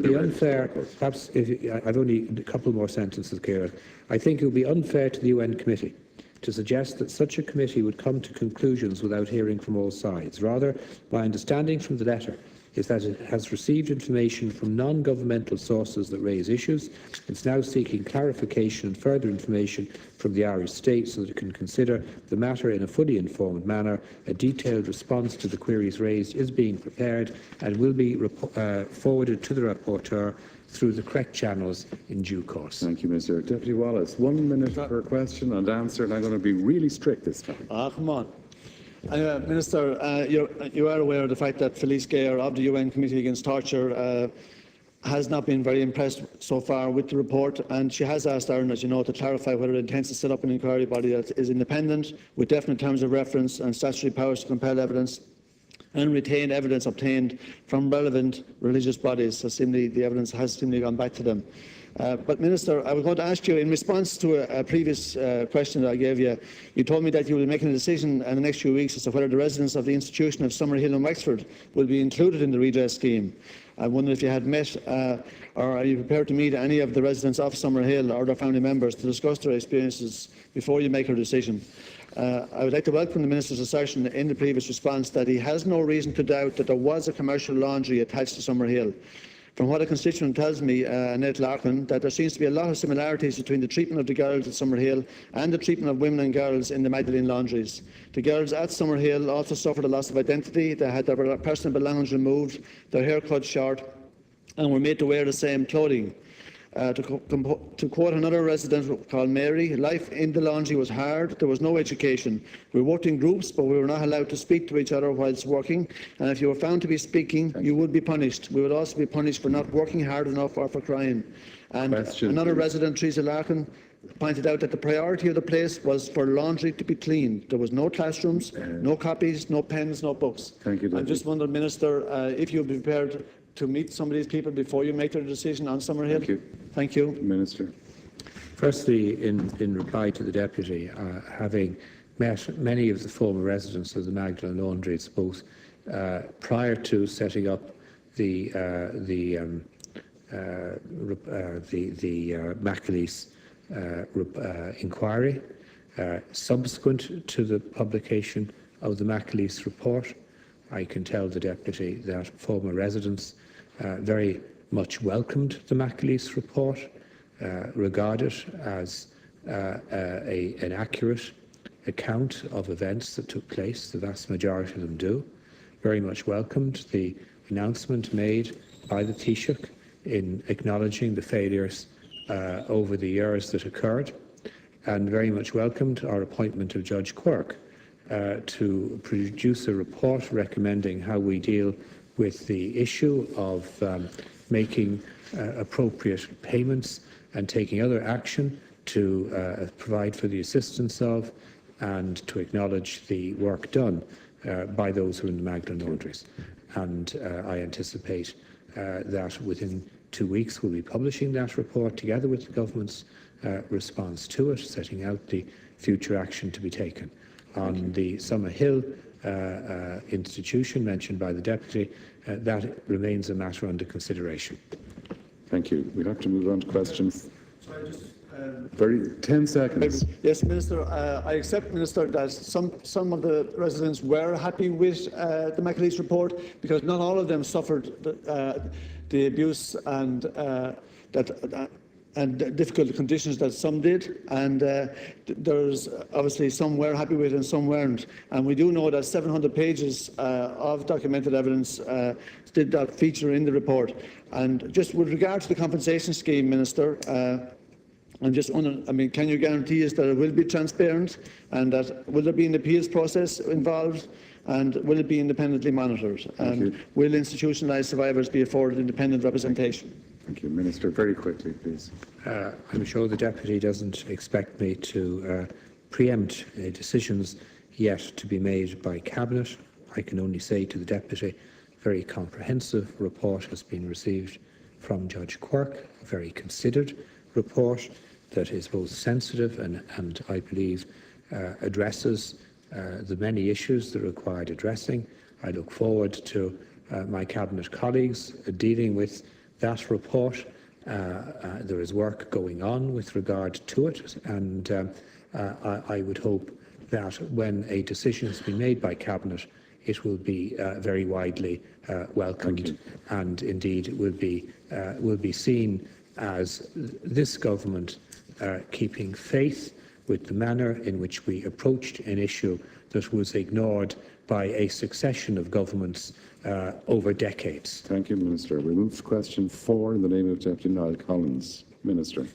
would be unfair, perhaps I've only a couple more sentences, Ciara. I think it would be unfair to the UN committee to suggest that such a committee would come to conclusions without hearing from all sides. Rather, my understanding from the letter is that it has received information from non-governmental sources that raise issues. It's now seeking clarification and further information from the Irish state so that it can consider the matter in a fully informed manner. A detailed response to the queries raised is being prepared and will be forwarded to the rapporteur through the correct channels in due course. Thank you, Minister. Deputy Wallace, 1 minute per question and answer, and I'm going to be really strict this time. Come on. Minister, you are aware of the fact that Felice Gayer of the UN Committee Against Torture has not been very impressed so far with the report, and she has asked Ireland, as you know, to clarify whether it intends to set up an inquiry body that is independent, with definite terms of reference and statutory powers to compel evidence, and retain evidence obtained from relevant religious bodies. So seemingly the evidence has seemingly gone back to them. But Minister, I was going to ask you, in response to a previous question that I gave you, you told me that you will be making a decision in the next few weeks as to whether the residents of the institution of Summerhill and Wexford will be included in the redress scheme. I wonder if you had met or are you prepared to meet any of the residents of Summerhill or their family members to discuss their experiences before you make your decision. I would like to welcome the Minister's assertion in the previous response that he has no reason to doubt that there was a commercial laundry attached to Summerhill. From what a constituent tells me, Annette Larkin, that there seems to be a lot of similarities between the treatment of the girls at Summerhill and the treatment of women and girls in the Magdalene laundries. The girls at Summerhill also suffered a loss of identity. They had their personal belongings removed, their hair cut short, and were made to wear the same clothing. To quote another resident called Mary, life in the laundry was hard. There was no education. We worked in groups, but we were not allowed to speak to each other whilst working. And if you were found to be speaking, you would be punished. We would also be punished for not working hard enough or for crying. And another resident, Teresa Larkin, pointed out that the priority of the place was for laundry to be cleaned. There was no classrooms, no copies, no pens, no books. Thank you, I just wonder, Minister, if you would be prepared to meet some of these people before you make your decision on Summerhill. Thank you. Thank you. Minister. Firstly, in reply to the Deputy, having met many of the former residents of the Magdalene laundries, both prior to setting up the McAleese inquiry, subsequent to the publication of the McAleese report, I can tell the Deputy that former residents very much welcomed the McAleese report, regard it as an accurate account of events that took place. The vast majority of them do. Very much welcomed the announcement made by the Taoiseach in acknowledging the failures over the years that occurred, and very much welcomed our appointment of Judge Quirk to produce a report recommending how we deal with the issue of making appropriate payments and taking other action to provide for the assistance of and to acknowledge the work done by those who are in the Magdalene laundries. And I anticipate that within 2 weeks we'll be publishing that report together with the government's response to it, setting out the future action to be taken. On the Summerhill institution mentioned by the Deputy, that remains a matter under consideration. Thank you. We'll have to move on to questions. Sorry, just, 10 seconds. Yes, Minister. I accept, Minister, that some of the residents were happy with the McAleese report because not all of them suffered the abuse and difficult conditions that some did, and there's obviously some were happy with and some weren't. And we do know that 700 pages of documented evidence did not feature in the report. And just with regard to the compensation scheme, Minister, I'm just wondering, I mean, can you guarantee us that it will be transparent and that will there be an appeals process involved and will it be independently monitored? And will institutionalised survivors be afforded independent representation? Thank you. Minister, very quickly, please. I'm sure the Deputy doesn't expect me to preempt decisions yet to be made by Cabinet. I can only say to the Deputy, a very comprehensive report has been received from Judge Quirk, a very considered report that is both sensitive and I believe addresses the many issues that required addressing. I look forward to my Cabinet colleagues dealing with that report. There is work going on with regard to it, and I would hope that when a decision has been made by Cabinet, it will be very widely welcomed, and indeed will be seen as this government keeping faith with the manner in which we approached an issue that was ignored by a succession of governments over decades. Thank you, Minister. We move to question 4 in the name of Deputy Niall Collins. Minister.